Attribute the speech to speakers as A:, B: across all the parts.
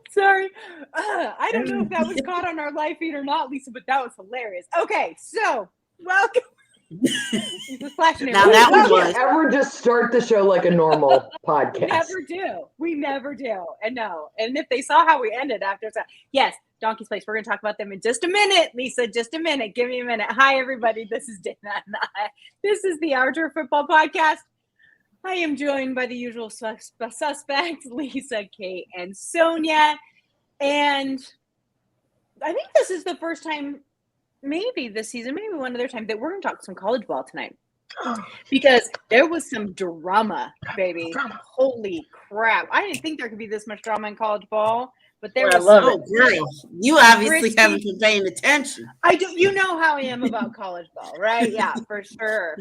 A: Sorry. I don't know if that was caught on our live feed or not, Lisa, but that was hilarious. Okay, so welcome.
B: Now that was.
C: Ever just start the show like a normal podcast?
A: We never do. And no. And if they saw how we ended after, yes, Donkey's Place. We're going to talk about them in just a minute, Lisa. Just a minute. Give me a minute. Hi, everybody. This is Dana. This is the Outdoor Football Podcast. I am joined by the usual suspects, Lisa, Kate, and Sonia. And I think this is the first time, maybe this season, maybe one other time, that we're going to talk some college ball tonight. Because there was some drama, baby. Holy crap. I didn't think there could be this much drama in college ball. But there was
B: girl, you obviously haven't been paying attention.
A: I do. You know how I am about college ball, right? Yeah, for sure.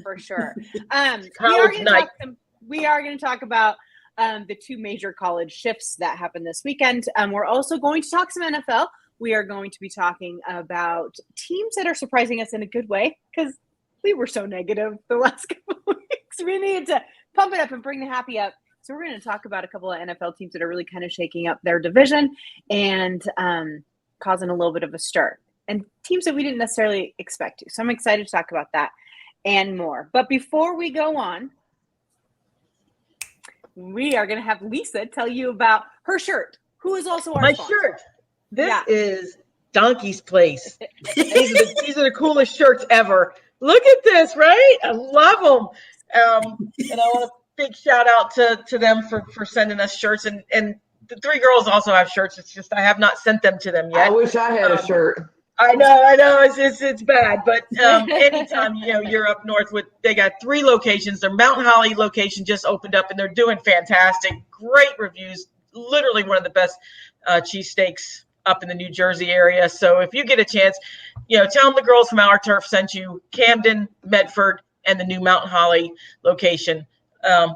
A: We are going to talk about the two major college shifts that happened this weekend. We're also going to talk some NFL. We are going to be talking about teams that are surprising us in a good way because we were so negative the last couple of weeks. We needed to pump it up and bring the happy up. So we're going to talk about a couple of NFL teams that are really kind of shaking up their division and causing a little bit of a stir. And teams that we didn't necessarily expect to. So I'm excited to talk about that and more. But before we go on, we are going to have Lisa tell you about her shirt, who is also our sponsor.
D: Shirt. This is Donkey's Place. These are the coolest shirts ever. Look at this, right? I love them. And I want a big shout out to them for sending us shirts. And the three girls also have shirts. It's just I have not sent them to them yet.
C: I wish I had a shirt.
D: I know. It's bad, but anytime you're up north they got 3 locations. Their Mount Holly location just opened up, and they're doing fantastic. Great reviews. Literally one of the best cheesesteaks up in the New Jersey area. So if you get a chance, tell them the girls from Our Turf sent you. Camden, Medford, and the new Mount Holly location.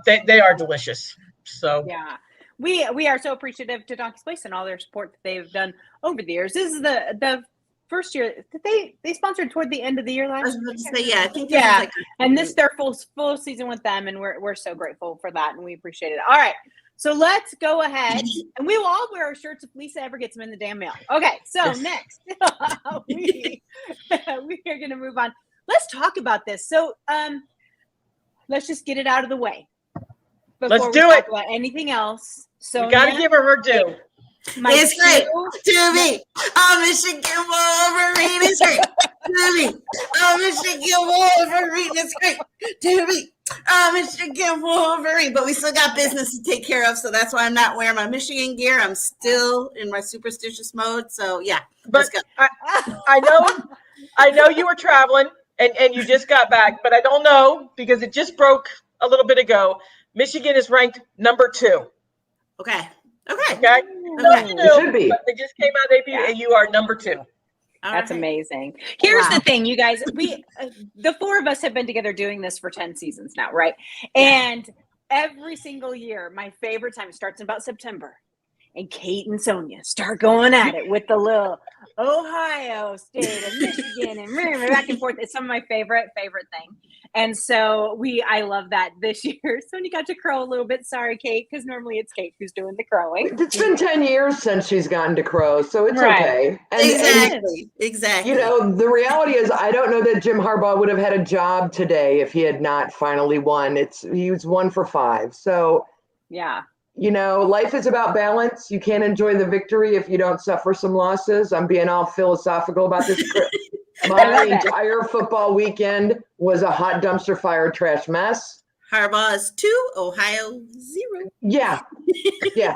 D: They are delicious. So
A: yeah. We are so appreciative to Donkey's Place and all their support that they've done over the years. This is the first year that they sponsored toward the end of the year last year.
B: I think
A: and this is their full season with them, and we're so grateful for that, and we appreciate it. All right, so let's go ahead, and we will all wear our shirts if Lisa ever gets them in the damn mail. Okay, so next we are going to move on. Let's talk about this. So let's just get it out of the way before we talk about anything else. So
D: we got to give her due.
B: It's great to me. Michigan Wolverine is great to me. Michigan Wolverine is great to me. Michigan Wolverine. But we still got business to take care of, so that's why I'm not wearing my Michigan gear. I'm still in my superstitious mode. So yeah.
D: But I know you were traveling and you just got back, but I don't know because it just broke a little bit ago. Michigan is ranked number 2.
B: Okay.
C: It should be.
D: But they just came out debut, and you are number 2.
A: That's amazing. Here's the thing, you guys. We, the 4 of us have been together doing this for 10 seasons now, right? And every single year, my favorite time starts in about September. And Kate and Sonia start going at it with the little Ohio State and Michigan and back and forth. It's some of my favorite thing. And so I love that this year. Sonia got to crow a little bit. Sorry, Kate, because normally it's Kate who's doing the crowing.
C: It's been 10 years since she's gotten to crow, so it's okay.
B: Exactly.
C: The reality is I don't know that Jim Harbaugh would have had a job today if he had not finally won. He was 1 for 5. So yeah. Life is about balance. You can't enjoy the victory if you don't suffer some losses. I'm being all philosophical about this. My entire football weekend was a hot dumpster fire trash mess.
B: Harbaugh's 2, Ohio 0.
C: Yeah,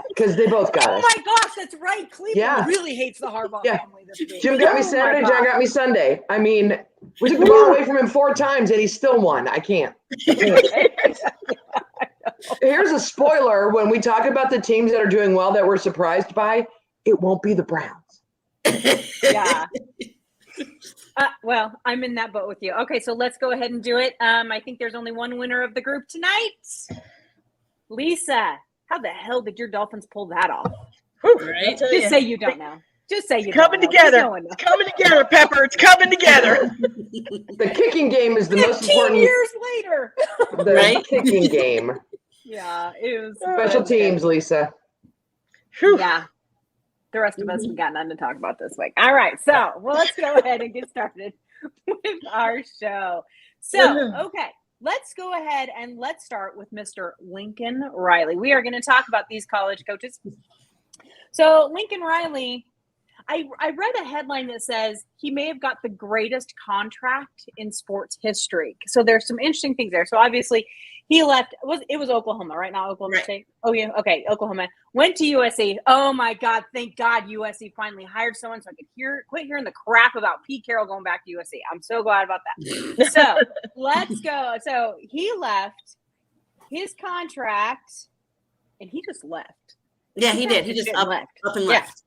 C: because they both got it.
A: Oh my gosh, that's right. Cleveland really hates the Harbaugh family this week.
C: Jim got me Saturday, John got me Sunday. I mean, we took the ball away from him 4 times, and he still won. I can't. Here's a spoiler. When we talk about the teams that are doing well that we're surprised by, it won't be the Browns.
A: Yeah. Well, I'm in that boat with you. Okay, so let's go ahead and do it. I think there's only one winner of the group tonight. Lisa, how the hell did your Dolphins pull that off?
D: Right?
A: Just say you don't know. Just say you
D: coming
A: don't
D: together.
A: know.
D: It's coming together, Pepper. It's coming together.
C: The kicking game is the most important.
A: 15 years later.
C: The kicking game
A: Yeah, it was
C: Special teams, Lisa.
D: Whew.
A: Yeah. The rest of us have got nothing to talk about this week. All right. So, let's go ahead and get started with our show. So, okay. Let's go ahead and let's start with Mr. Lincoln Riley. We are going to talk about these college coaches. So, Lincoln Riley, I read a headline that says he may have got the greatest contract in sports history. So there's some interesting things there. So obviously he left. It was Oklahoma, right? Not Oklahoma State. Oh yeah, okay, Oklahoma. Went to USC. Oh my God, thank God USC finally hired someone so I could quit hearing the crap about Pete Carroll going back to USC. I'm so glad about that. So let's go. So he left his contract, and he just left.
B: Yeah, he did. He just up and left.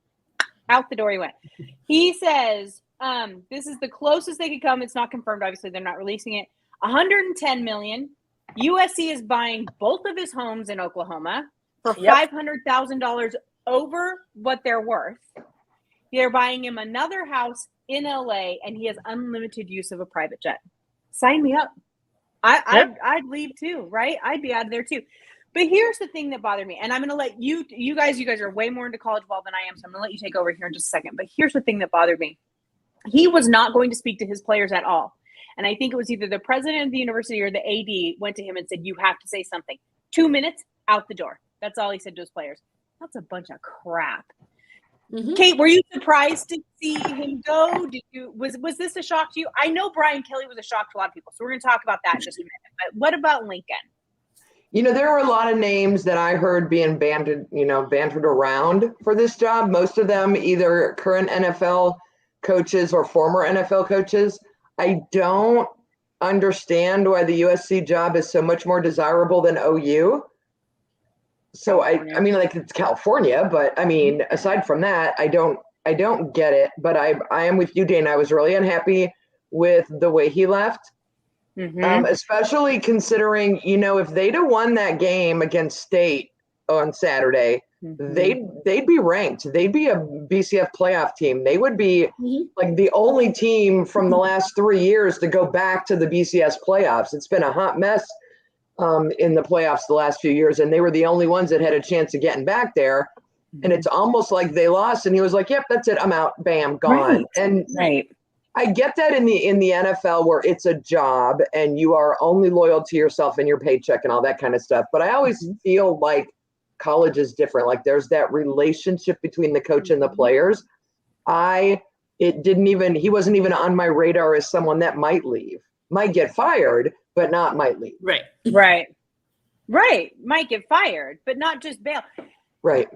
A: Out the door he went. He says, this is the closest they could come. It's not confirmed. Obviously, they're not releasing it. $110 million. USC is buying both of his homes in Oklahoma for $500,000 over what they're worth. They're buying him another house in LA, and he has unlimited use of a private jet. Sign me up. I'd leave too, right? I'd be out of there too. But here's the thing that bothered me, and I'm going to let you guys are way more into college ball than I am, so I'm going to let you take over here in just a second. But here's the thing that bothered me. He was not going to speak to his players at all. And I think it was either the president of the university or the AD went to him and said, you have to say something. 2 minutes, out the door. That's all he said to his players. That's a bunch of crap. Mm-hmm. Kate, were you surprised to see him go? Was this a shock to you? I know Brian Kelly was a shock to a lot of people, so we're going to talk about that in just a minute. But what about Lincoln?
C: There were a lot of names that I heard being bantered around for this job. Most of them either current NFL coaches or former NFL coaches. I don't understand why the USC job is so much more desirable than OU. So I mean, like, it's California, but I mean, aside from that, I don't get it. But I am with you, Dana. I was really unhappy with the way he left. Mm-hmm. Especially considering, if they'd have won that game against State on Saturday, mm-hmm. they'd be ranked. They'd be a BCF playoff team. They would be like the only team from the last 3 years to go back to the BCS playoffs. It's been a hot mess in the playoffs the last few years, and they were the only ones that had a chance of getting back there. Mm-hmm. And it's almost like they lost, and he was like, "Yep, that's it. I'm out. Bam, gone."
A: Right.
C: I get that in the NFL where it's a job and you are only loyal to yourself and your paycheck and all that kind of stuff. But I always feel like college is different. Like, there's that relationship between the coach and the players. He wasn't even on my radar as someone that might leave, might get fired, but not might leave.
A: Right. Might get fired, but not just bail.
C: Right.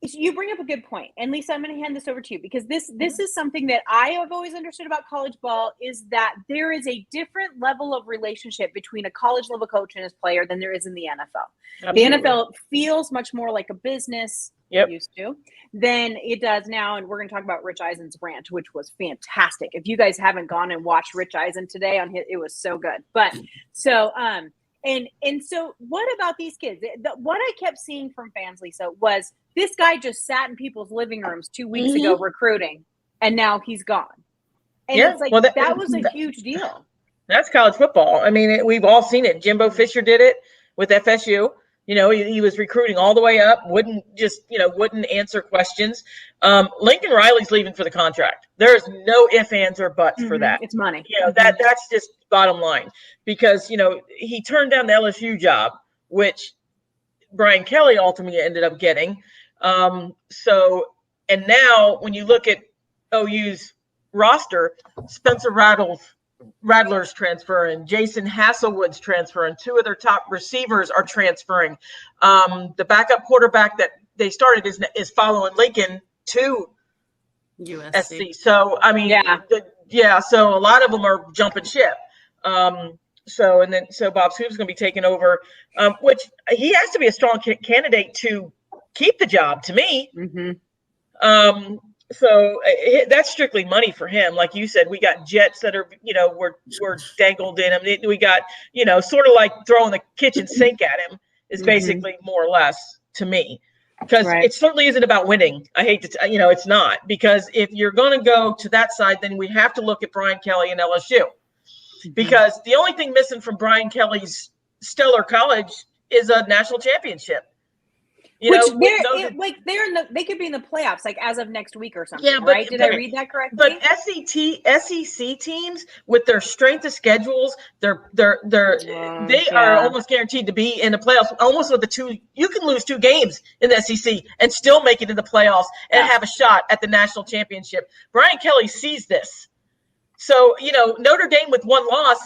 A: You bring up a good point. And Lisa, I'm going to hand this over to you because this is something that I have always understood about college ball is that there is a different level of relationship between a college level coach and his player than there is in the NFL. Absolutely. The NFL feels much more like a business used to than it does now. And we're going to talk about Rich Eisen's rant, which was fantastic. If you guys haven't gone and watched Rich Eisen today it was so good. But so, And so what about these kids? What I kept seeing from fans, Lisa, was this guy just sat in people's living rooms 2 weeks ago recruiting, and now he's gone. And it's like, that was a huge deal.
D: That's college football. I mean, we've all seen it. Jimbo Fisher did it with FSU. He was recruiting all the way up, wouldn't answer questions. Lincoln Riley's leaving for the contract. There's no ifs, ands, or buts for that.
A: It's money.
D: That's just bottom line. Because, he turned down the LSU job, which Brian Kelly ultimately ended up getting. And now when you look at OU's roster, Spencer Rattler's transferring, Jason Hasselwood's transferring, 2 of their top receivers are transferring. The backup quarterback that they started is following Lincoln to USC. So I mean, so a lot of them are jumping ship. So Bob Swoop's going to be taking over, which he has to be a strong candidate to keep the job. To me, So that's strictly money for him. Like you said, we got jets that are, we're dangled in him. We got, sort of like throwing the kitchen sink at him is basically more or less to me. Because it certainly isn't about winning. I hate to, it's not. Because if you're going to go to that side, then we have to look at Brian Kelly and LSU. Because the only thing missing from Brian Kelly's stellar college is a national championship.
A: They could be in the playoffs like as of next week or something. Yeah, right? Did I read that correctly?
D: But SEC teams with their strength of schedules, they are almost guaranteed to be in the playoffs. Almost with you can lose 2 games in the SEC and still make it in the playoffs and have a shot at the national championship. Brian Kelly sees this, so Notre Dame with 1 loss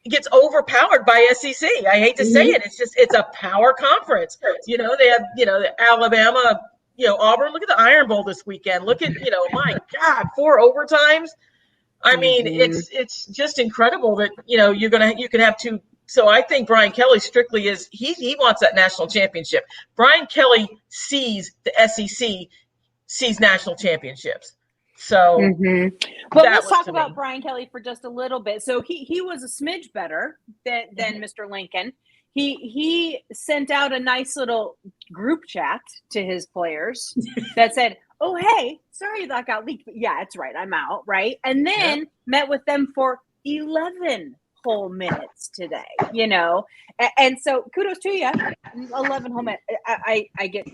D: gets overpowered by SEC. I hate to say it. It's a power conference. They have, the Alabama, Auburn. Look at the Iron Bowl this weekend. Look at, my God, 4 overtimes. I mean, it's just incredible that, you can have 2. So I think Brian Kelly strictly he wants that national championship. Brian Kelly sees the SEC, sees national championships. So,
A: but let's talk about Brian Kelly for just a little bit. So he was a smidge better than Mr. Lincoln. He sent out a nice little group chat to his players that said, "Oh, hey, sorry that got leaked, but yeah, it's right, I'm out." Right, and then met with them for 11 whole minutes today. And so kudos to you. 11 whole minutes. I get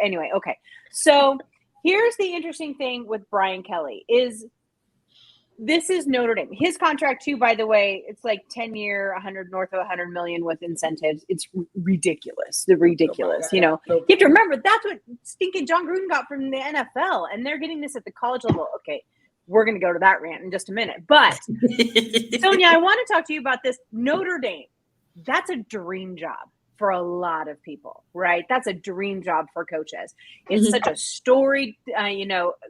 A: anyway. Okay, so. Here's the interesting thing with Brian Kelly this is Notre Dame. His contract too, by the way, it's like 10-year, north of $100 million with incentives. It's ridiculous. You have to remember that's what stinking John Gruden got from the NFL, and they're getting this at the college level. Okay, we're going to go to that rant in just a minute. But Sonia, I want to talk to you about this. Notre Dame, that's a dream job for a lot of people, right? That's a dream job for coaches. It's such a storied,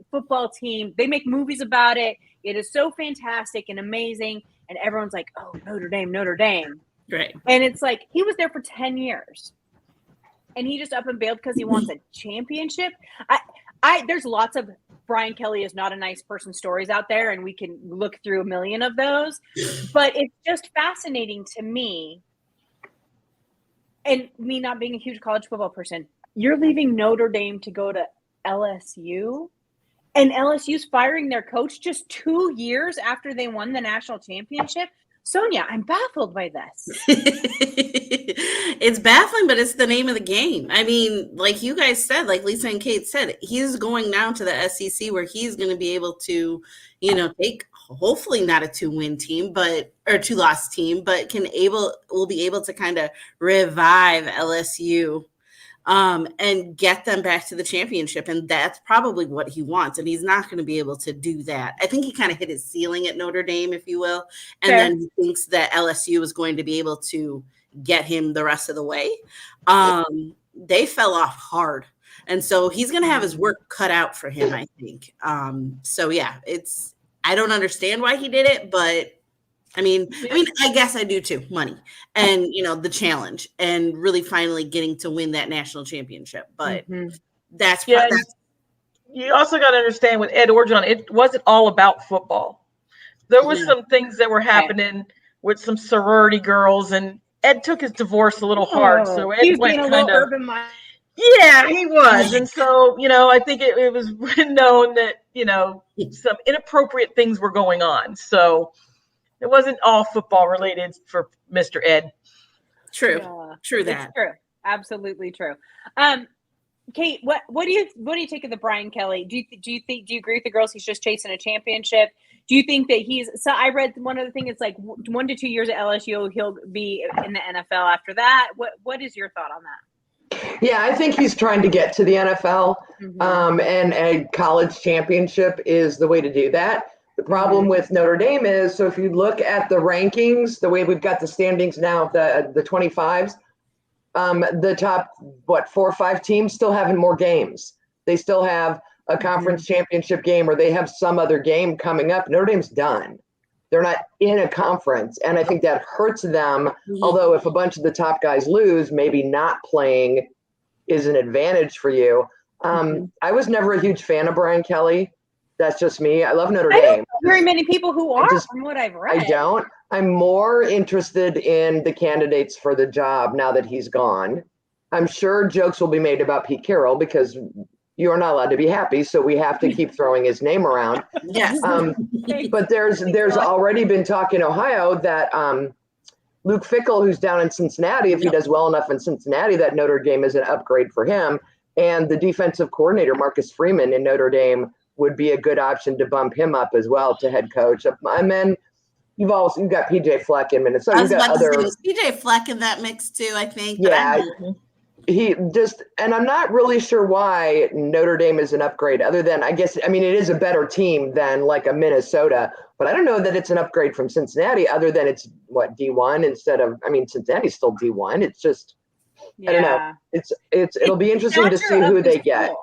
A: football team. They make movies about it. It is so fantastic and amazing. And everyone's like, oh, Notre Dame.
B: Right.
A: And it's like, he was there for 10 years. And he just up and bailed because he wants a championship. There's lots of Brian Kelly is not a nice person stories out there, and we can look through a million of those. But it's just fascinating to me. And me not being a huge college football person, you're leaving Notre Dame to go to LSU, and LSU's firing their coach just 2 years after they won the national championship. Sonia, I'm baffled by this.
B: It's baffling, but it's the name of the game. I mean, like you guys said, like Lisa and Kate said, he's going now to the SEC where he's going to be able to, take hopefully not a 2-win team, or 2-loss team, but will be able to kind of revive LSU and get them back to the championship. And that's probably what he wants. And he's not going to be able to do that. I think he kind of hit his ceiling at Notre Dame, if you will. And then he thinks that LSU is going to be able to get him the rest of the way. They fell off hard. And so he's going to have his work cut out for him, I think. I don't understand why he did it, but I mean, I guess I do too. Money and, the challenge and really finally getting to win that national championship. But that's
D: you also got to understand with Ed Orgeron, it wasn't all about football. There was some things that were happening with some sorority girls, and Ed took his divorce a little hard. So Ed went kind of urban mind. Yeah, he was. And so, I think it was known that, some inappropriate things were going on. So it wasn't all football related for Mr. Ed.
B: True. Yeah, true that.
A: It's true. Absolutely true. Kate, what do you think of the Brian Kelly? Do you agree with the girls? He's just chasing a championship. Do you think that so I read one of the things, it's like 1 to 2 years at LSU, he'll be in the NFL after that. What is your thought on that?
C: Yeah, I think he's trying to get to the NFL, and a college championship is the way to do that. The problem with Notre Dame is, so if you look at the rankings, the way we've got the standings now, the 25s, the top, 4 or 5 teams still having more games. They still have a conference championship game, or they have some other game coming up. Notre Dame's done. They're not in a conference, and I think that hurts them. Although if a bunch of the top guys lose, maybe not playing is an advantage for you. I was never a huge fan of Brian Kelly. That's just me. I love Notre Dame.
A: I don't know very many people who are, from what I've read.
C: I don't. I'm more interested in the candidates for the job now that he's gone. I'm sure jokes will be made about Pete Carroll because you are not allowed to be happy, so we have to keep throwing his name around.
B: Yes.
C: But there's already been talk in Ohio that Luke Fickell, who's down in Cincinnati, if he does well enough in Cincinnati, that Notre Dame is an upgrade for him. And the defensive coordinator, Marcus Freeman in Notre Dame, would be a good option to bump him up as well to head coach. And then you've got PJ Fleck in Minnesota.
B: I was
C: you've got
B: about
C: other
B: to say, PJ Fleck in that mix too, I think.
C: Yeah. And I'm not really sure why Notre Dame is an upgrade other than, it is a better team than like a Minnesota, but I don't know that it's an upgrade from Cincinnati other than it's D1 instead of, Cincinnati's still D1. It's just, I don't know. It'll be interesting to see who they get.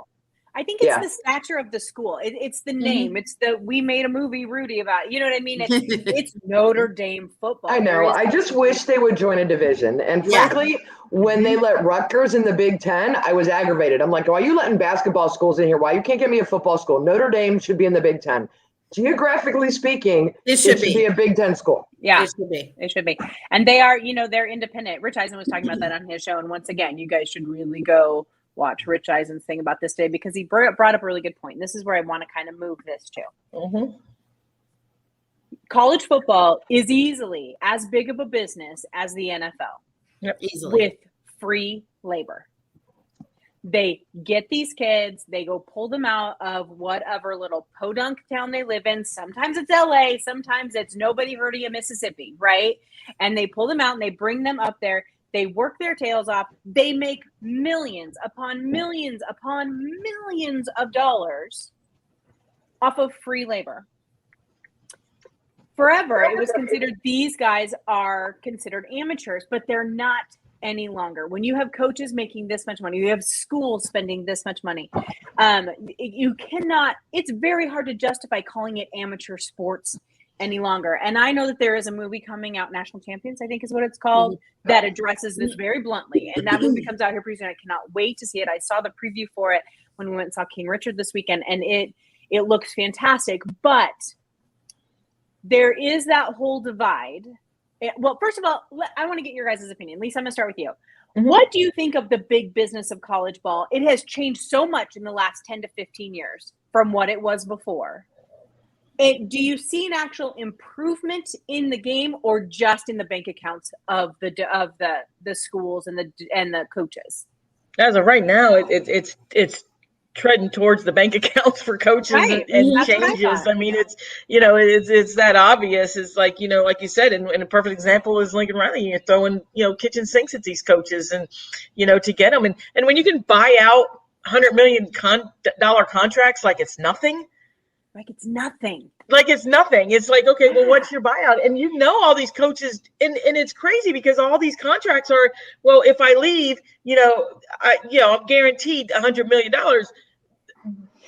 A: I think it's the stature of the school. It's the name. Mm-hmm. It's we made a movie, Rudy, about, you know what I mean? It's Notre Dame football.
C: I know. I just wish they would join a division. And frankly, when they let Rutgers in the Big Ten, I was aggravated. I'm like, why are you letting basketball schools in here? Why you can't get me a football school? Notre Dame should be in the Big Ten. Geographically speaking, it should be a Big Ten school.
A: Yeah, it should be. And they are, they're independent. Rich Eisen was talking about that on his show. And once again, you guys should really go watch Rich Eisen's thing about this today, because he brought up a really good point. And this is where I want to kind of move this to. Mm-hmm. College football is easily as big of a business as the NFL.
B: Yep, easily.
A: With free labor. They get these kids, they go pull them out of whatever little podunk town they live in. Sometimes it's LA, sometimes it's nobody heard of you, Mississippi, right? And they pull them out and they bring them up there. They work their tails off. They make millions upon millions upon millions of dollars off of free labor. Forever, it was considered these guys are considered amateurs, but they're not any longer. When you have coaches making this much money, you have schools spending this much money. It's very hard to justify calling it amateur sports any longer. And I know that there is a movie coming out, National Champions, I think is what it's called, that addresses this very bluntly. And that movie comes out here pretty soon. I cannot wait to see it. I saw the preview for it when we went and saw King Richard this weekend, and it looks fantastic. But there is that whole divide. Well, first of all, I want to get your guys' opinion. Lisa, I'm going to start with you. Mm-hmm. What do you think of the big business of college ball? It has changed so much in the last 10 to 15 years from what it was before. Do you see an actual improvement in the game, or just in the bank accounts of the schools and the coaches?
D: As of right now, it's treading towards the bank accounts for coaches, right, and changes. It's that obvious. It's like, like you said, and a perfect example is Lincoln Riley. You're throwing, kitchen sinks at these coaches and, to get them. And when you can buy out $100 million contracts like it's nothing. It's like, okay, well, what's your buyout? And all these coaches, and it's crazy because all these contracts are, well, if I leave, I'm guaranteed $100 million.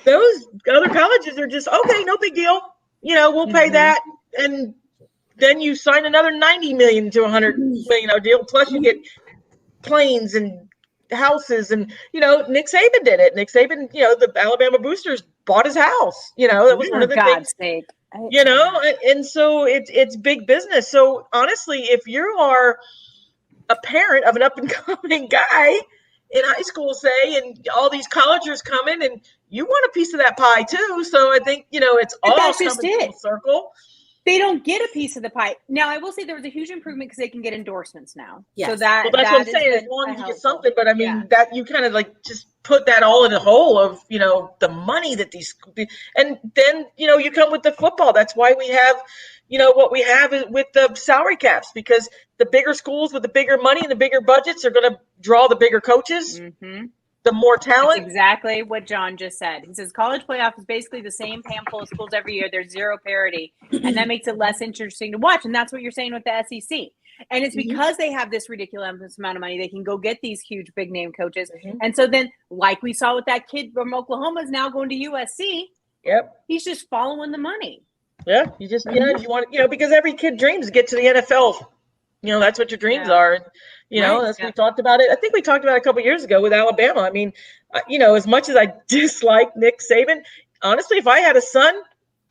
D: Those other colleges are just, okay, no big deal. We'll pay that. And then you sign another $90 million to $100 million deal. Plus you get planes and houses, and Nick Saban did it. Nick Saban, the Alabama Boosters bought his house. That was one of the
A: God's sake.
D: And so it's big business. So honestly, if you are a parent of an up and coming guy in high school, say, and all these collegers come in, and you want a piece of that pie too. So I think it's all coming full circle.
A: They don't get a piece of the pie. Now, I will say there was a huge improvement because they can get endorsements now.
B: Yes.
A: So that's
D: what I'm saying. As long as you get something, but that you kind of like just put that all in the whole of the money that these, and then you come with the football. That's why we have what we have with the salary caps, because the bigger schools with the bigger money and the bigger budgets are going to draw the bigger coaches. Mm-hmm. The more talent.
A: That's exactly what John just said. He says college playoff is basically the same handful of schools every year. There's zero parity, and that makes it less interesting to watch. And that's what you're saying with the SEC. And it's because they have this ridiculous amount of money, they can go get these huge big name coaches. Mm-hmm. And so then, like we saw with that kid from Oklahoma is now going to USC.
D: Yep.
A: He's just following the money.
D: Yeah. You just, you want, because every kid dreams to get to the NFL. That's what your dreams are. We talked about it. I think we talked about it a couple of years ago with Alabama. I mean, as much as I dislike Nick Saban, honestly, if I had a son,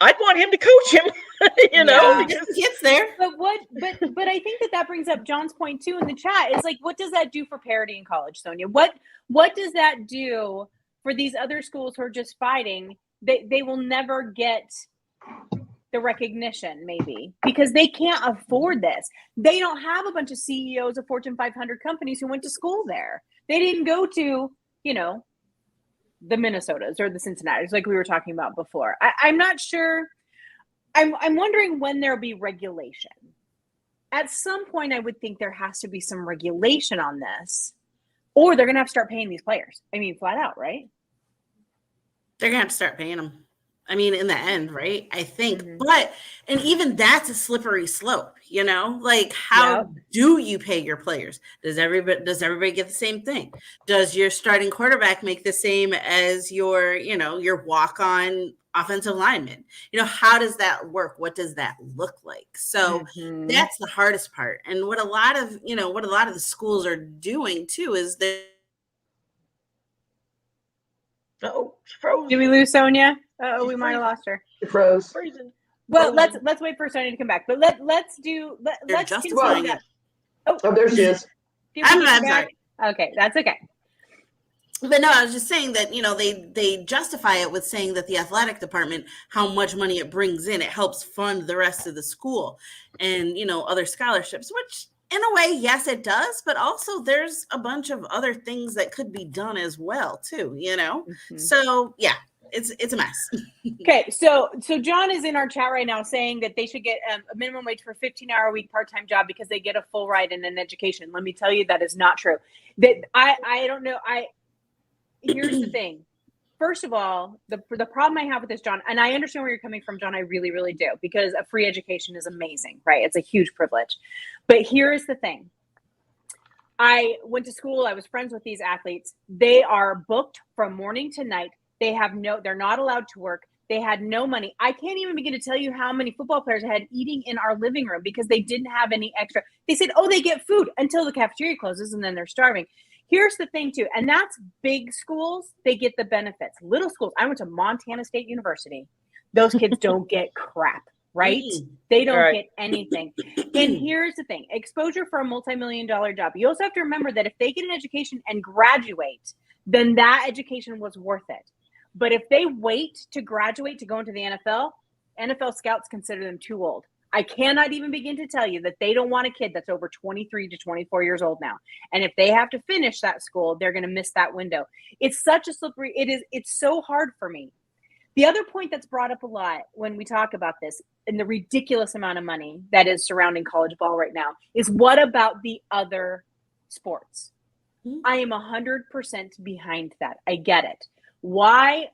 D: I'd want him to coach him.
B: Because he gets there.
A: But I think that brings up John's point too in the chat. It's like, what does that do for parity in college, Sonia? What does that do for these other schools who are just fighting? They will never get the recognition, maybe, because they can't afford this. They don't have a bunch of CEOs of Fortune 500 companies who went to school there. They didn't go to, you know, the Minnesotas or the Cincinnatis, like we were talking about before. I'm not sure. I'm wondering when there'll be regulation. At some point, I would think there has to be some regulation on this, or they're going to have to start paying these players. I mean, flat out, right?
B: They're going to have to start paying them. I mean, in the end, right? I think, but, and even that's a slippery slope, you know, like how do you pay your players? Does everybody get the same thing? Does your starting quarterback make the same as your, you know, your walk-on offensive lineman? You know, how does that work? What does that look like? So that's the hardest part. And what a lot of the schools are doing too is that.
D: Oh, she froze.
A: Did we lose Sonia? We might have lost her.
C: She froze.
D: Freezing.
A: Well, let's wait for Sonia to come back. But let's continue that.
C: Oh, there she is.
B: I'm sorry.
A: Okay, that's okay.
B: But no, I was just saying that, you know, they justify it with saying that the athletic department, how much money it brings in, it helps fund the rest of the school and, you know, other scholarships, which in a way, yes, it does. But also there's a bunch of other things that could be done as well, too, you know. So, yeah. It's a mess.
A: Okay, so John is in our chat right now saying that they should get a minimum wage for a 15-hour-a-week part-time job because they get a full ride in an education. Let me tell you, that is not true. That I don't know. Here's the thing. First of all, the problem I have with this, John, and I understand where you're coming from, John. I really, really do, because a free education is amazing, right? It's a huge privilege. But here is the thing. I went to school. I was friends with these athletes. They are booked from morning to night. They're not allowed to work. They had no money. I can't even begin to tell you how many football players I had eating in our living room because they didn't have any extra. They said, oh, they get food until the cafeteria closes and then they're starving. Here's the thing too, and that's big schools, they get the benefits. Little schools, I went to Montana State University. Those kids don't get crap, right? They don't get anything. And here's the thing, exposure for a multi-million-dollar job. You also have to remember that if they get an education and graduate, then that education was worth it. But if they wait to graduate to go into the NFL scouts consider them too old. I cannot even begin to tell you that they don't want a kid that's over 23 to 24 years old now. And if they have to finish that school, they're going to miss that window. It's such a slippery, it's so hard for me. The other point that's brought up a lot when we talk about this and the ridiculous amount of money that is surrounding college ball right now is what about the other sports? I am 100% behind that. I get it. Why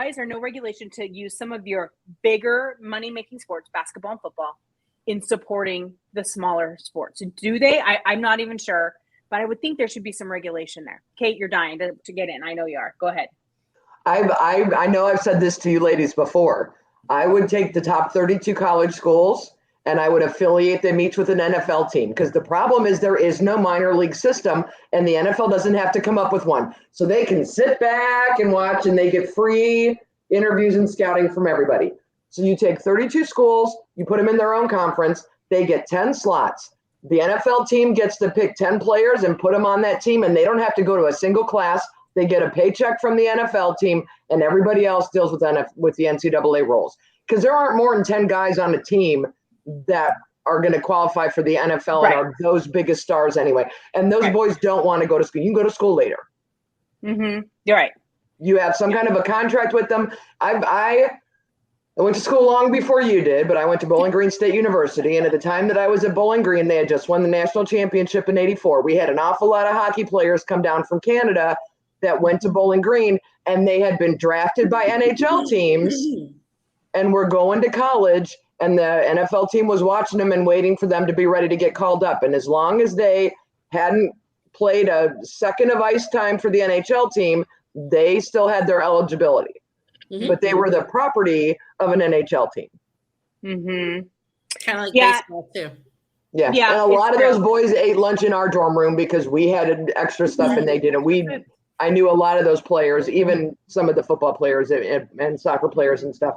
A: is there no regulation to use some of your bigger money-making sports, basketball and football, in supporting the smaller sports? Do they? I'm not even sure, but I would think there should be some regulation there. Kate, you're dying to get in. I know you are. Go ahead.
C: I know I've said this to you ladies before. I would take the top 32 college schools and I would affiliate them each with an NFL team, because the problem is there is no minor league system and the NFL doesn't have to come up with one. So they can sit back and watch and they get free interviews and scouting from everybody. So you take 32 schools, you put them in their own conference, they get 10 slots. The NFL team gets to pick 10 players and put them on that team, and they don't have to go to a single class. They get a paycheck from the NFL team, and everybody else deals with the NCAA rules. Because there aren't more than 10 guys on a team that are going to qualify for the NFL and are those biggest stars anyway. And those boys don't want to go to school. You can go to school later.
A: You're right.
C: You have some kind of a contract with them. I went to school long before you did, but I went to Bowling Green State University. And at the time that I was at Bowling Green, they had just won the national championship in '84. We had an awful lot of hockey players come down from Canada that went to Bowling Green, and they had been drafted by NHL teams and were going to college. And the NFL team was watching them and waiting for them to be ready to get called up. And as long as they hadn't played a second of ice time for the NHL team, they still had their eligibility. But they were the property of an NHL team.
B: Kind of like baseball too.
C: Yeah. And a lot of those boys ate lunch in our dorm room because we had extra stuff and they didn't. I knew a lot of those players, even some of the football players and soccer players and stuff.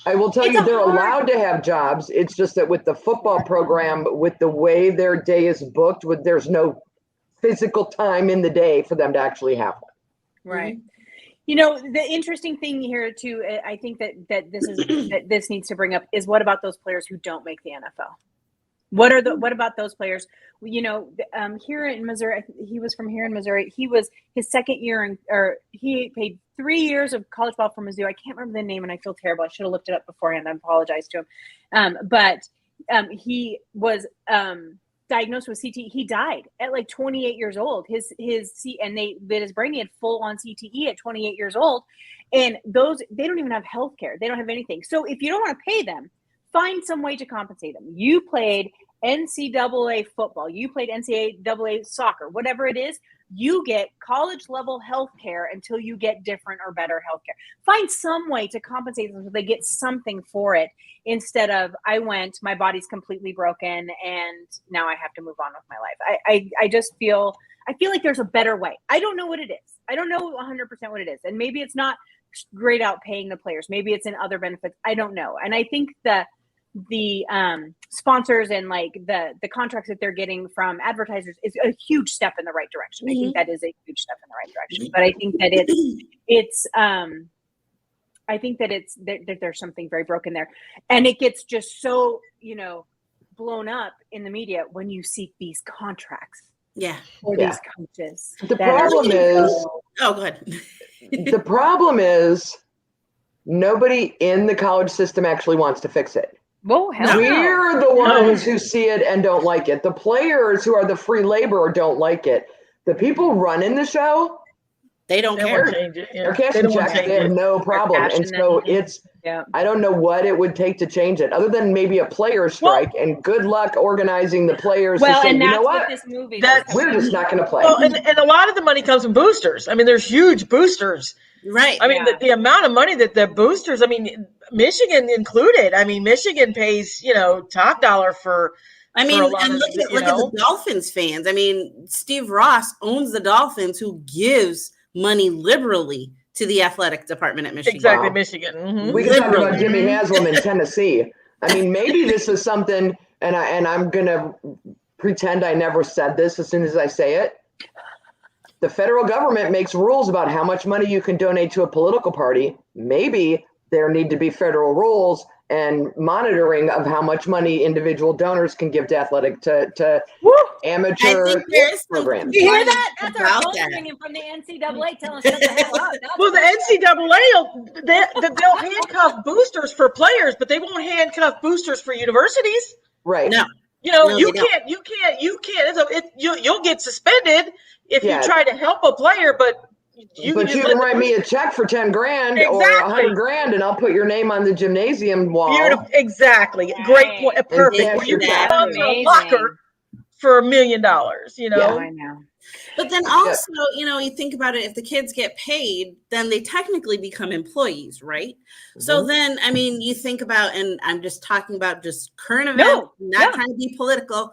C: I will tell you, they're allowed to have jobs. It's just that with the football program, with the way their day is booked, there's no physical time in the day for them to actually have one.
A: Right. The interesting thing here too, I think that this needs to bring up is what about those players who don't make the NFL? What about those players? Here in Missouri, he was from here in Missouri. He was his second year, he played 3 years of college ball for Mizzou. I can't remember the name, and I feel terrible. I should have looked it up beforehand. I apologize to him. But he was diagnosed with CTE. He died at like 28 years old. His brain, he had full on CTE at 28 years old, and they don't even have health care. They don't have anything. So if you don't want to pay them, find some way to compensate them. You played NCAA football, you played NCAA soccer, whatever it is, you get college level health care until you get different or better health care. Find some way to compensate them so they get something for it, instead of my body's completely broken and now I have to move on with my life. I just feel like there's a better way. I don't know what it is. I don't know 100% what it is. And maybe it's not straight out paying the players. Maybe it's in other benefits. I don't know. And I think the sponsors and like the contracts that they're getting from advertisers is a huge step in the right direction. I think that is a huge step in the right direction, but I think that there's something very broken there, and it gets just so blown up in the media when you see these contracts for these coaches.
C: The problem is
B: go ahead.
C: The problem is nobody in the college system actually wants to fix it.
A: Well,
C: we're the ones who see it and don't like it. The players who are the free labor don't like it. The people running the show,
B: they don't care.
C: They're cashing checks. They have no problem. And so I don't know what it would take to change it, other than maybe a player strike. And good luck organizing the players to say, we're just not going to play.
D: Well, and a lot of the money comes from boosters. I mean, there's huge boosters.
B: Right.
D: I mean, the amount of money that the boosters, Michigan included. I mean, Michigan pays, top dollar for.
B: And look at the Dolphins fans. I mean, Steve Ross owns the Dolphins, who gives money liberally to the athletic department at Michigan.
D: Exactly, Michigan. Mm-hmm.
C: We can talk about Jimmy Haslam in Tennessee. I mean, maybe this is something, and I'm gonna pretend I never said this as soon as I say it. The federal government makes rules about how much money you can donate to a political party. Maybe there need to be federal rules and monitoring of how much money individual donors can give to athletic to amateur programs.
A: Do you hear that? That's our whole opinion from the NCAA telling us to hell up.
D: Well, the NCAA, they'll handcuff boosters for players, but they won't handcuff boosters for universities.
C: Right.
B: No.
D: You can't. You'll get suspended if you try to help a player, but you can
C: write me a check for $10,000 or $100,000, and I'll put your name on the gymnasium wall.
D: Beautiful. Exactly. Right. Great point. Perfect. You can sponsor a locker for $1 million.
A: Yeah, I know.
B: But then also, you think about it, if the kids get paid, then they technically become employees, right? Mm-hmm. So then, you think about, and I'm just talking about just current events, not trying to be political,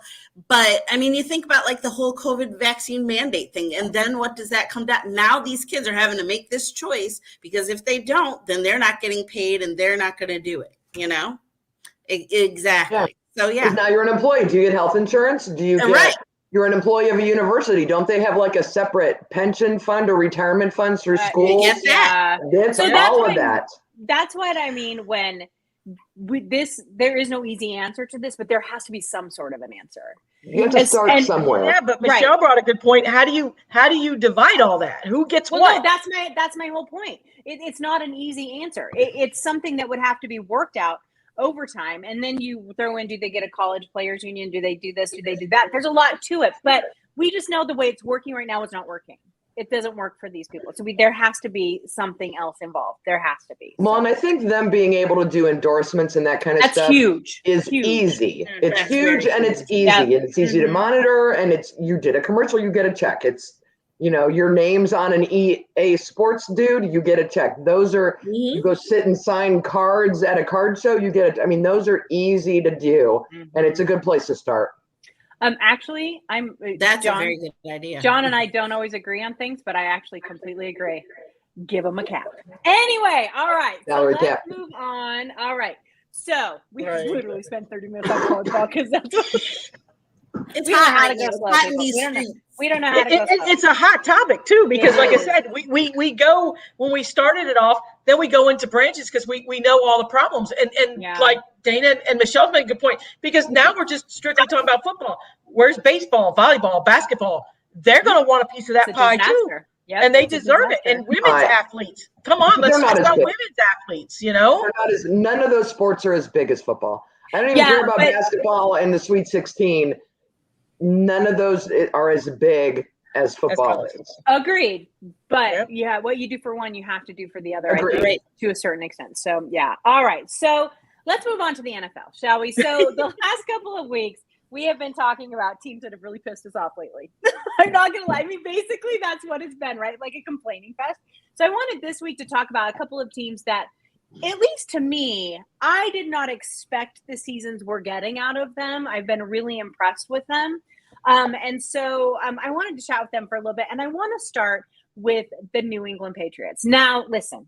B: but you think about like the whole COVID vaccine mandate thing. And then what does that come down? Now these kids are having to make this choice, because if they don't, then they're not getting paid and they're not going to do it, Exactly.
C: Yeah.
B: So,
C: now you're an employee. Do you get health insurance? Do you get... You're an employee of a university. Don't they have like a separate pension fund or retirement funds through schools?
B: Get that.
C: That's all of that.
A: That's what I mean when there is no easy answer to this, but there has to be some sort of an answer.
C: You have to start somewhere.
D: Yeah, but Michelle brought a good point. How do you divide all that? Who gets what?
A: No, that's my whole point. It's not an easy answer. It's something that would have to be worked out over time, and then you throw in, do they get a college players union? Do they do this? Do they do that? There's a lot to it, but we just know the way it's working right now is not working. It doesn't work for these people. So there has to be something else involved. There has to be.
C: Well, and I think them being able to do endorsements and that kind of stuff
A: is
C: easy. It's huge and it's easy. And it's easy to monitor, and you did a commercial, you get a check. It's your name's on an EA Sports dude, you get a check. Those are, you go sit and sign cards at a card show, you get it. Those are easy to do, and it's a good place to start.
A: Actually,
B: that's a very good idea.
A: John and I don't always agree on things, but I actually completely agree. Give them a cap. Anyway, all right. So let's move on. All right. So we literally spent 30 minutes on college ball because that's what
B: it's hot in these streets.
A: We don't know how to go.
D: It's a hot topic too, because like I said, we go, when we started it off, then we go into branches because we know all the problems. And like Dana and Michelle's made a good point, because now we're just strictly talking about football. Where's baseball, volleyball, basketball? They're going to want a piece of that pie too. Yep, and they deserve it. And women's athletes, come on, let's talk about women's athletes,
C: None of those sports are as big as football. I don't even care about basketball and the Sweet 16. None of those are as big as football is.
A: Agreed. But what you do for one, you have to do for the other, I think, to a certain extent. So, all right. So let's move on to the NFL, shall we? So the last couple of weeks, we have been talking about teams that have really pissed us off lately. I'm not going to lie. I mean, basically, that's what it's been, right? Like a complaining fest. So I wanted this week to talk about a couple of teams that, at least to me, I did not expect the seasons we're getting out of them. I've been really impressed with them. And so I wanted to chat with them for a little bit. And I want to start with the New England Patriots. Now, listen,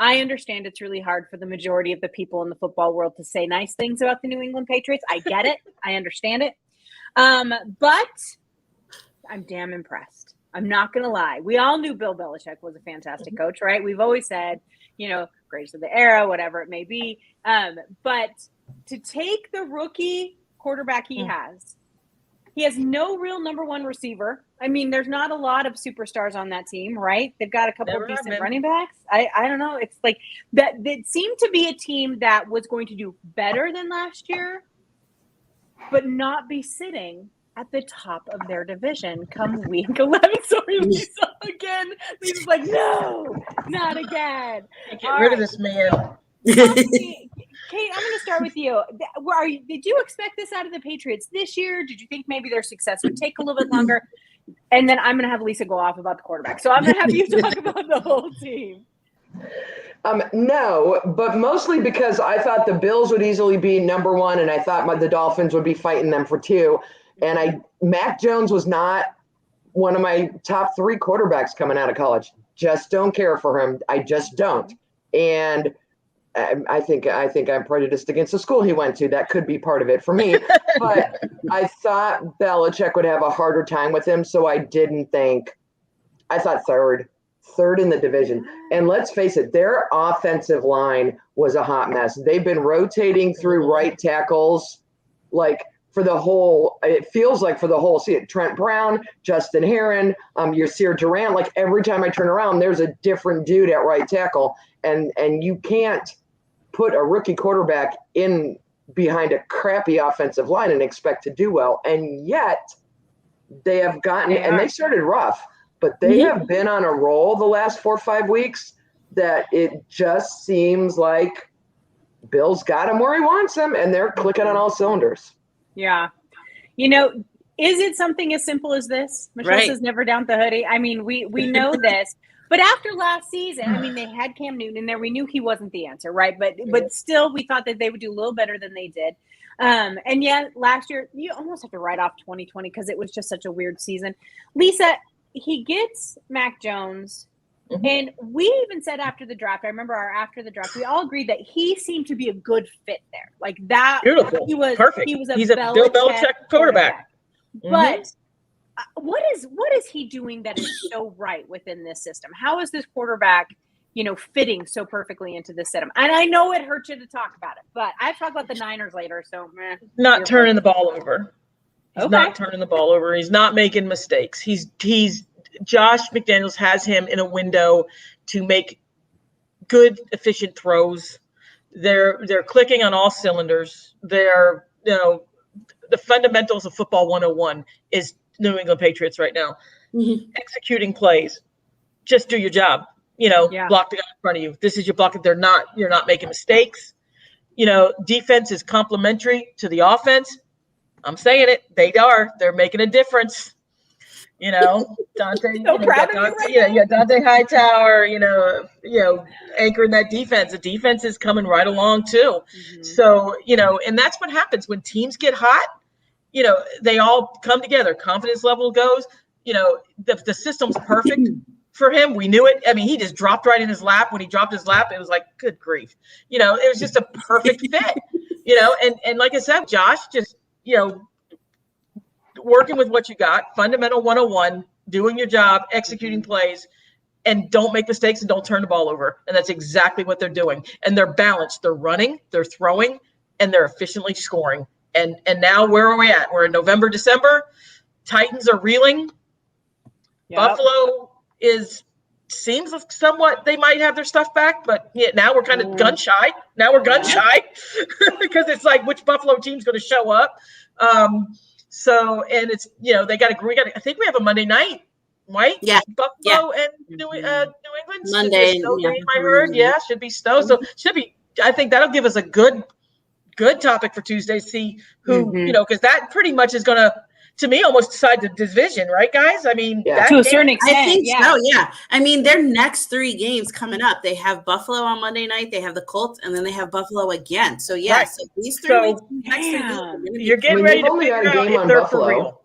A: I understand it's really hard for the majority of the people in the football world to say nice things about the New England Patriots. I get it. I understand it. But I'm damn impressed. I'm not going to lie. We all knew Bill Belichick was a fantastic coach, right? We've always said, greatest of the era, whatever it may be. But to take the rookie quarterback he has no real number one receiver. I mean, there's not a lot of superstars on that team, right? They've got a couple of decent running backs. I don't know. It's like that. It seemed to be a team that was going to do better than last year, but not be sitting at the top of their division come week 11. Sorry, Lisa, again. Lisa's like, no, not again.
D: Get rid of this man.
A: Kate, I'm going to start with you. Did you expect this out of the Patriots this year? Did you think maybe their success would take a little bit longer? And then I'm going to have Lisa go off about the quarterback. So I'm going to have you talk about the whole team.
C: No, but mostly because I thought the Bills would easily be number one, and I thought the Dolphins would be fighting them for two. And Mac Jones was not one of my top three quarterbacks coming out of college. Just don't care for him. I just don't. And I think I'm prejudiced against the school he went to. That could be part of it for me. But I thought Belichick would have a harder time with him, so I thought third in the division. And let's face it, their offensive line was a hot mess. They've been rotating through right tackles it feels like for the whole season. Trent Brown, Justin Herron, Yasir Durant. Like every time I turn around, there's a different dude at right tackle. And you can't put a rookie quarterback in behind a crappy offensive line and expect to do well. And yet they have gotten, and they started rough, but they have been on a roll the last 4 or 5 weeks that it just seems like Bill's got him where he wants him, and they're clicking on all cylinders.
A: Yeah. Is it something as simple as this? Michelle says never down the hoodie. I mean, we know this. But after last season, I mean, they had Cam Newton in there. We knew he wasn't the answer, right? But still, we thought that they would do a little better than they did. And yet, last year, you almost have to write off 2020 because it was just such a weird season. Lisa, he gets Mac Jones. And we even said after the draft, I remember after the draft, we all agreed that he seemed to be a good fit there. Like that.
D: Beautiful.
A: He was
D: perfect.
A: He's a
D: Bill Belichick quarterback.
A: But what is he doing that is so right within this system? How is this quarterback, fitting so perfectly into this system? And I know it hurts you to talk about it, but I talk about the Niners later. So
D: not turning the ball over. He's not turning the ball over. He's not making mistakes. He's Josh McDaniels has him in a window to make good, efficient throws. They're clicking on all cylinders. They're, the fundamentals of football 101 is New England Patriots right now. Executing plays. Just do your job. Block the guy in front of you. This is your block. You're not making mistakes. Defense is complementary to the offense. I'm saying it. They're making a difference. Dante.
A: So proud of you right now.
D: Dante Hightower. Anchoring that defense. The defense is coming right along too. So and that's what happens when teams get hot. They all come together. Confidence level goes. The system's perfect for him. We knew it. I mean, he just dropped right in his lap. When he dropped his lap, it was like, good grief. It was just a perfect fit. And like I said, Josh just working with what you got, fundamental 101, doing your job, executing plays, and don't make mistakes and don't turn the ball over. And that's exactly what they're doing. And they're balanced. They're running, they're throwing, and they're efficiently scoring. And now where are we at? We're in November, December. Titans are reeling. Yep. Buffalo seems somewhat, they might have their stuff back, but yeah, now we're kind of gun shy. Now we're gun shy because it's like, which Buffalo team's going to show up? So, and it's, I think we have a Monday night, right?
B: Yeah.
D: Buffalo and New England.
B: Monday.
D: Game, I heard. Yeah, should be Stowe. So I think that'll give us a good topic for Tuesday. See who, because that pretty much is going to me, almost decide the division, right, guys? I mean,
A: to a certain extent,
B: I think so. Yeah, I mean, their next 3 games coming up, they have Buffalo on Monday night, they have the Colts, and then they have Buffalo again. So so these 3 weeks, next 3 weeks,
D: you're getting ready to figure out if they're for real,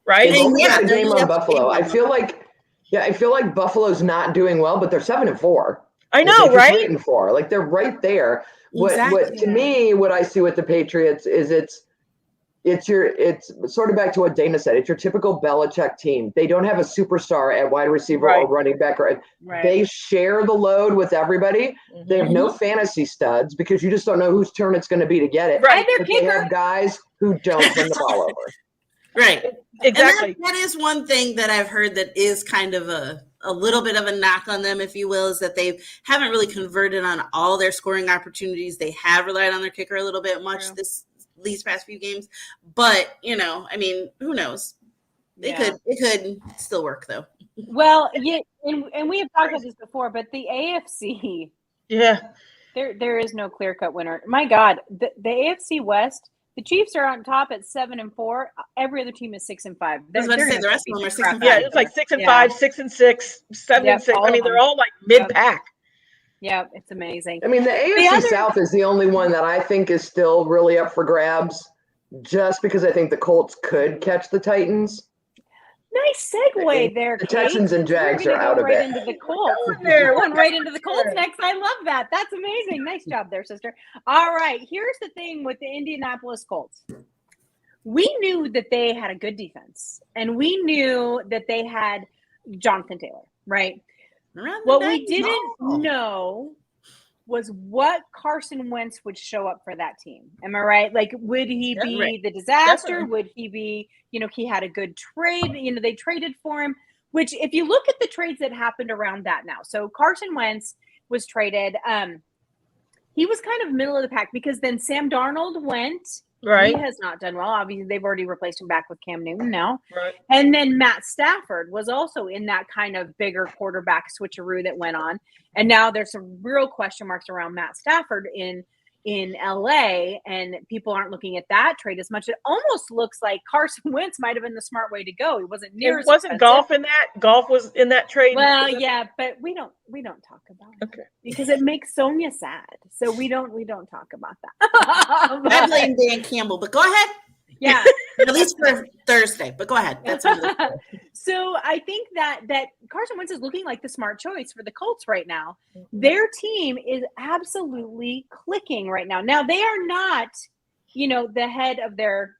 D: right?
C: They've only got a game on Buffalo. I feel like Buffalo's not doing well, but they're 7-4.
D: I know, right?
C: 8-4, like they're right there. What to me, what I see with the Patriots is it's sort of back to what Dana said. It's your typical Belichick team. They don't have a superstar at wide receiver or running back. Right. They share the load with everybody. Mm-hmm. They have no fantasy studs because you just don't know whose turn it's going to be to get it.
A: Right.
C: They have guys who don't turn the ball over.
B: Right.
D: Exactly.
B: And that is one thing that I've heard that is kind of a little bit of a knock on them, if you will, is that they haven't really converted on all their scoring opportunities. They have relied on their kicker a little bit much these past few games, but I mean, who knows? It could still work though.
A: Well, yeah, and we have talked about this before, but the AFC, there is no clear-cut winner. My God, the AFC West, the Chiefs are on top at 7-4. Every other team is 6-5.
B: I was about to say the rest of them are 6-5.
D: Yeah, it's like 6-5, 6-6, 7-6. I mean, they're all like mid-pack.
A: Yeah, it's amazing.
C: I mean, the AFC South is the only one that I think is still really up for grabs, just because I think the Colts could catch the Titans.
A: Nice segue there,
C: The Texans and Jags are out of
A: right
C: it.
A: into the Colts. We're going right into the Colts next. I love that. That's amazing. Nice job there, sister. All right, here's the thing with the Indianapolis Colts. We knew that they had a good defense, and we knew that they had Jonathan Taylor, right? What we didn't know was what Carson Wentz would show up for that team. Am I right? Like, would he be the disaster? Definitely. Would he be, he had a good trade. They traded for him, which if you look at the trades that happened around that now. So Carson Wentz was traded. He was kind of middle of the pack because then Sam Darnold went. Right. He has not done well. Obviously, they've already replaced him back with Cam Newton now. Right. And then Matt Stafford was also in that kind of bigger quarterback switcheroo that went on. And now there's some real question marks around Matt Stafford in LA, and people aren't looking at that trade as much. It almost looks like Carson Wentz might have been the smart way to go. He wasn't near as expensive.
D: Golf in that? Golf was in that trade?
A: Well, yeah, but we don't talk about it because it makes Sonia sad. So we don't talk about that.
B: I blame Dan Campbell, but go ahead.
A: Yeah.
B: At least for Thursday, but go ahead. That's
A: So I think that Carson Wentz is looking like the smart choice for the Colts right now. Their team is absolutely clicking right now. Now they are not, the head of their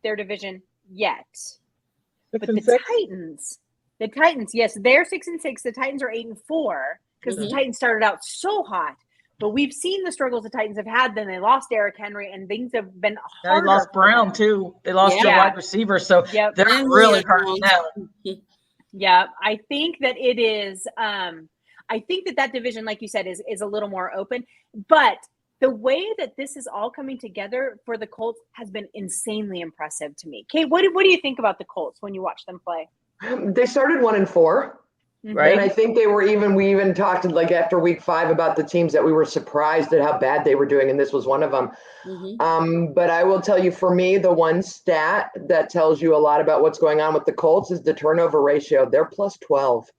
A: division yet. But the Titans, yes, they're 6-6. The Titans are 8-4 because the Titans started out so hot. But we've seen the struggles the Titans have had. Then they lost Derrick Henry, and things have been hard.
D: They lost Brown, too. They lost their wide receiver, so they're really hurting now.
A: Yeah, I think that it is I think that division, like you said, is a little more open. But the way that this is all coming together for the Colts has been insanely impressive to me. Kate, what do you think about the Colts when you watch them play?
C: They started 1-4. Right. And I think we even talked like after week 5 about the teams that we were surprised at how bad they were doing. And this was one of them. Mm-hmm. But I will tell you, for me, the one stat that tells you a lot about what's going on with the Colts is the turnover ratio. They're plus 12.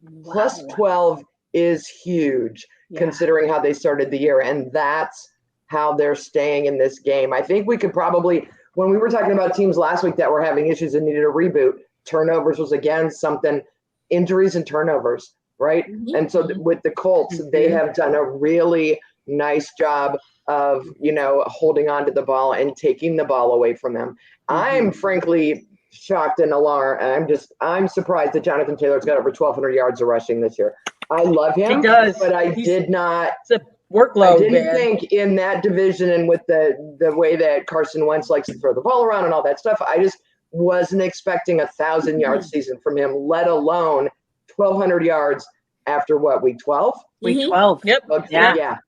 C: Wow. Plus 12 is huge considering how they started the year. And that's how they're staying in this game. I think we could probably, when we were talking about teams last week that were having issues and needed a reboot, turnovers was again something. Injuries and turnovers, right? Mm-hmm. And so with the Colts, they have done a really nice job of, holding on to the ball and taking the ball away from them. Mm-hmm. I'm frankly shocked and alarmed. I'm surprised that Jonathan Taylor's got over 1,200 yards of rushing this year. I love him.
D: He does.
C: But I did not.
D: It's a workload,
C: I didn't
D: man.
C: think in that division and with the way that Carson Wentz likes to throw the ball around and all that stuff, I just wasn't expecting 1,000-yard season from him, let alone 1,200 yards after what, week 12?
A: Week 12.
D: Yep.
C: Okay,
A: Yeah.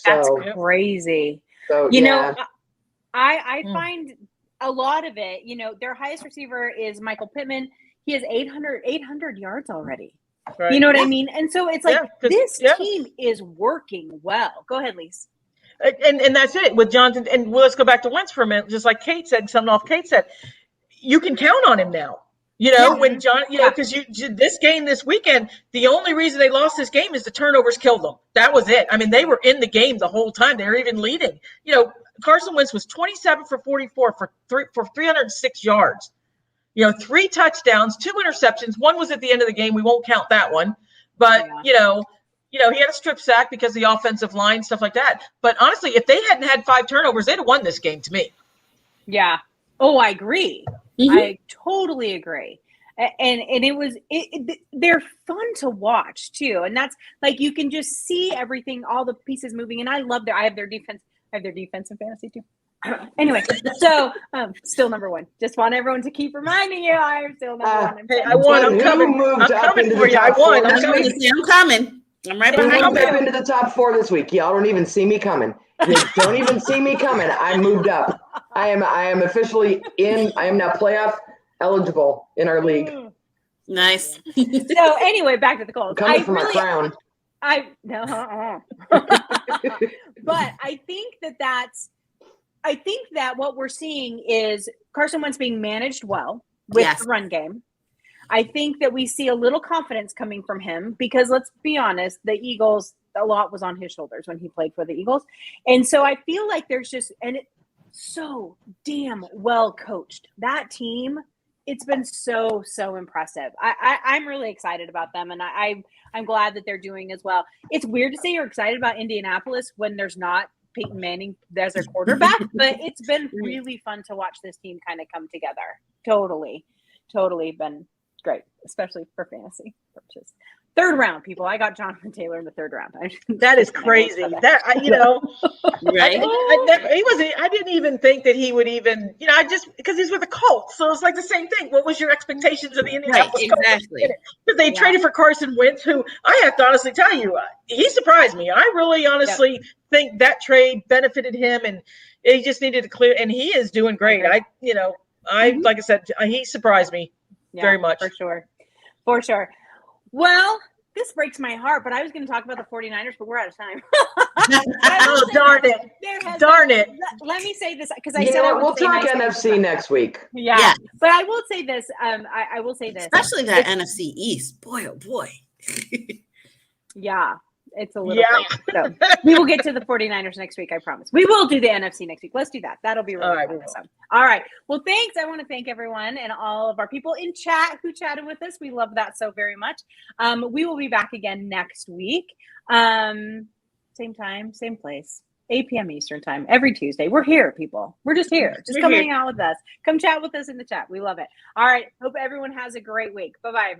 A: That's
C: So,
A: crazy.
C: so
A: You
C: yeah.
A: know, I find a lot of it, their highest receiver is Michael Pittman. He has 800 yards already.
D: Right.
A: You know what I mean? And so it's like this
D: yeah.
A: team is working well. Go ahead, Lise.
D: And that's it with Jonathan. And let's go back to Wentz for a minute. Just like Kate said, Kate said, you can count on him now. When John, because this game this weekend, the only reason they lost this game is the turnovers killed them. That was it. I mean, they were in the game the whole time. They were even leading. Carson Wentz was 27 for 44 for 306 yards. 3 touchdowns, 2 interceptions. One was at the end of the game. We won't count that one. But, he had a strip sack because of the offensive line, stuff like that. But honestly, if they hadn't had 5 turnovers, they'd have won this game to me.
A: Yeah. Oh, I agree. I totally agree. And they're fun to watch too. And that's like, you can just see everything, all the pieces moving. And I love I have their defense in fantasy too. Anyway, so still number 1. Just want everyone to keep reminding you, I am still number 1.
D: Hey, I won. I'm coming. I'm coming for you. I won.
B: I'm coming. I'm right behind you.
C: Moved up into the top 4 this week. Y'all don't even see me coming. You don't even see me coming. I moved up. I am officially in. I am now playoff eligible in our league.
B: Nice.
A: So anyway, back to the Colts.
C: Coming for my crown.
A: But I think that what we're seeing is Carson Wentz being managed well with the run game. I think that we see a little confidence coming from him because let's be honest, the Eagles, a lot was on his shoulders when he played for the Eagles. And so I feel like there's just, and it's so damn well coached. That team, it's been so impressive. I'm really excited about them. And I'm glad that they're doing as well. It's weird to say you're excited about Indianapolis when there's not Peyton Manning as their quarterback, but it's been really fun to watch this team kind of come together. Totally been great, especially for fantasy purposes. 3rd round, people. I got Jonathan Taylor in the 3rd round.
D: That is crazy. Right? I didn't even think that he would even, because he's with the Colts, so it's like the same thing. What was your expectations of the Indianapolis Colts? Exactly. Because they traded for Carson Wentz, who I have to honestly tell you, he surprised me. I really honestly think that trade benefited him, and he just needed to clear. And he is doing great. Like I said, he surprised me very much.
A: For sure. Well, this breaks my heart, but I was going to talk about the 49ers, but we're out of time.
D: Oh, darn it.
A: Let me say this, because
C: we'll talk NFC next week.
A: Yeah. But I will say this. I will say this.
B: Especially that NFC East. Boy, oh boy.
A: Yeah. It's a little so we will get to the 49ers next week, I promise. We will do the NFC next week. Let's do that. That'll be really fun. All right. Well, thanks. I want to thank everyone and all of our people in chat who chatted with us. We love that so very much. We will be back again next week. Same time, same place. 8 p.m. Eastern time, every Tuesday. We're here, people. We're just here. Just come hang out with us. Come chat with us in the chat. We love it. All right. Hope everyone has a great week. Bye-bye, everybody.